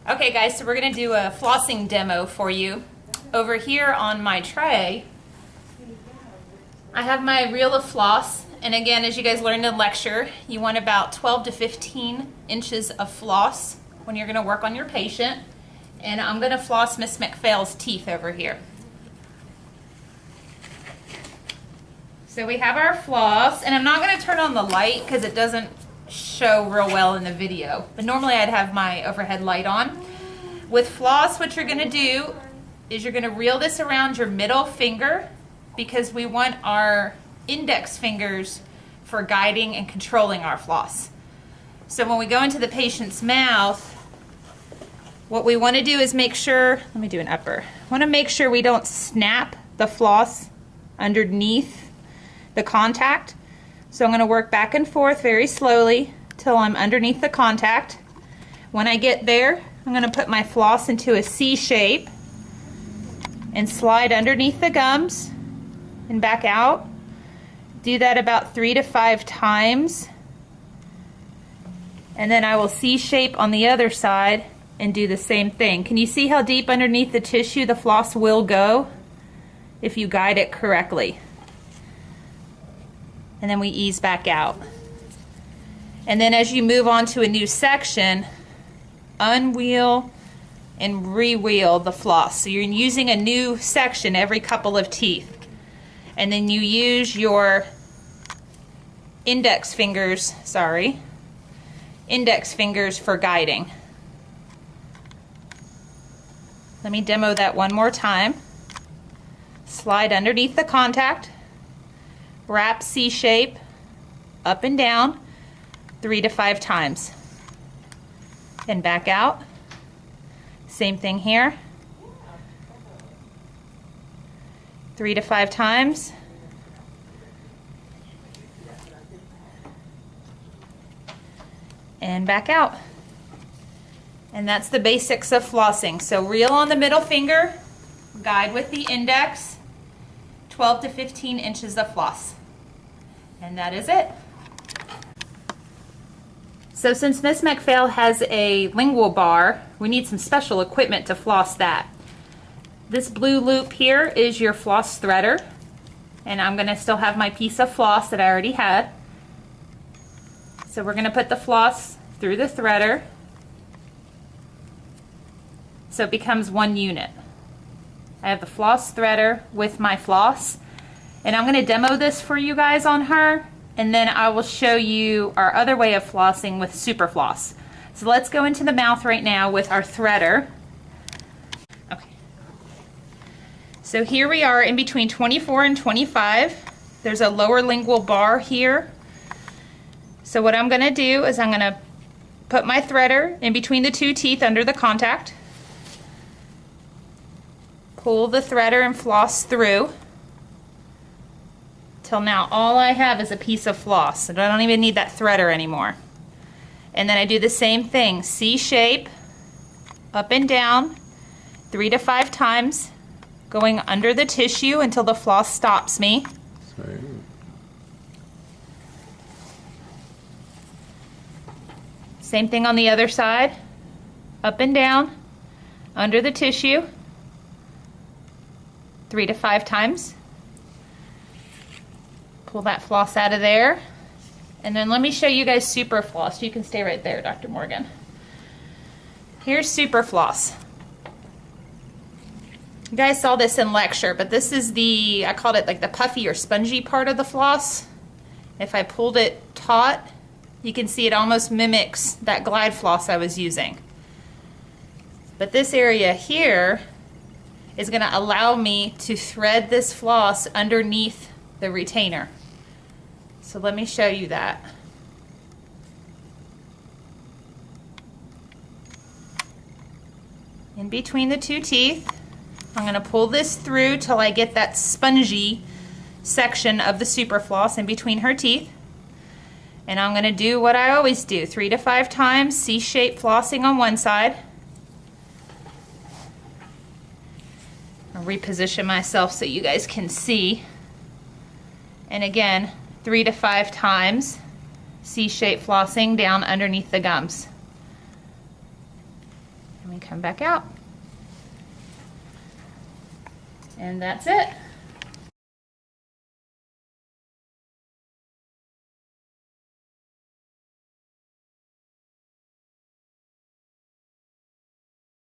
Okay guys, so we're going to do a flossing demo for you. Over here on my tray, I have my reel of floss, and again, as you guys learned in lecture, you want about 12 to 15 inches of floss when you're going to work on your patient. And I'm going to floss Miss McPhail's teeth over here. So we have our floss, and I'm not going to turn on the light because it doesn't show real well in the video, but normally I'd have my overhead light on. With floss, what you're going to do is you're going to reel this around your middle finger because we want our index fingers for guiding and controlling our floss. So when we go into the patient's mouth, what we want to do is make sure, let me do an upper. I want to make sure we don't snap the floss underneath the contact. So I'm going to work back and forth very slowly till I'm underneath the contact. When I get there, I'm going to put my floss into a C shape and slide underneath the gums and back out. Do that about 3 to 5 times. And then I will C shape on the other side and do the same thing. Can you see how deep underneath the tissue the floss will go if you guide it correctly? And then we ease back out. And then as you move on to a new section, unwheel and rewheel the floss. So you're using a new section every couple of teeth. And then you use your index fingers for guiding. Let me demo that one more time. Slide underneath the contact. Wrap C shape up and down 3 to 5 times. Then back out. Same thing here. 3 to 5 times. And back out. And that's the basics of flossing. So reel on the middle finger, guide with the index, 12 to 15 inches of floss. And that is it. So since Miss McPhail has a lingual bar, we need some special equipment to floss that. This blue loop here is your floss threader, and I'm going to still have my piece of floss that I already had. So we're going to put the floss through the threader so it becomes one unit. I have the floss threader with my floss, and I'm going to demo this for you guys on her, and then I will show you our other way of flossing with super floss. So let's go into the mouth right now with our threader. Okay. So here we are in between 24 and 25. There's a lower lingual bar here. So what I'm going to do is I'm going to put my threader in between the two teeth under the contact. Pull the threader and floss through. Till now all I have is a piece of floss, so I don't even need that threader anymore. And then I do the same thing, C shape, up and down, 3 to 5 times, going under the tissue until the floss stops me. Sorry. Same thing on the other side, up and down, under the tissue, 3 to 5 times. Pull that floss out of there. And then let me show you guys super floss. You can stay right there, Dr. Morgan. Here's super floss. You guys saw this in lecture, but this is the, I called it like the puffy or spongy part of the floss. If I pulled it taut, you can see it almost mimics that glide floss I was using. But this area here is going to allow me to thread this floss underneath the retainer. So let me show you that. In between the two teeth, I'm going to pull this through till I get that spongy section of the super floss in between her teeth. And I'm going to do what I always do, 3 to 5 times, C-shaped flossing on one side. I'll reposition myself so you guys can see. And again, 3 to 5 times, C-shaped flossing down underneath the gums. And we come back out. And that's it.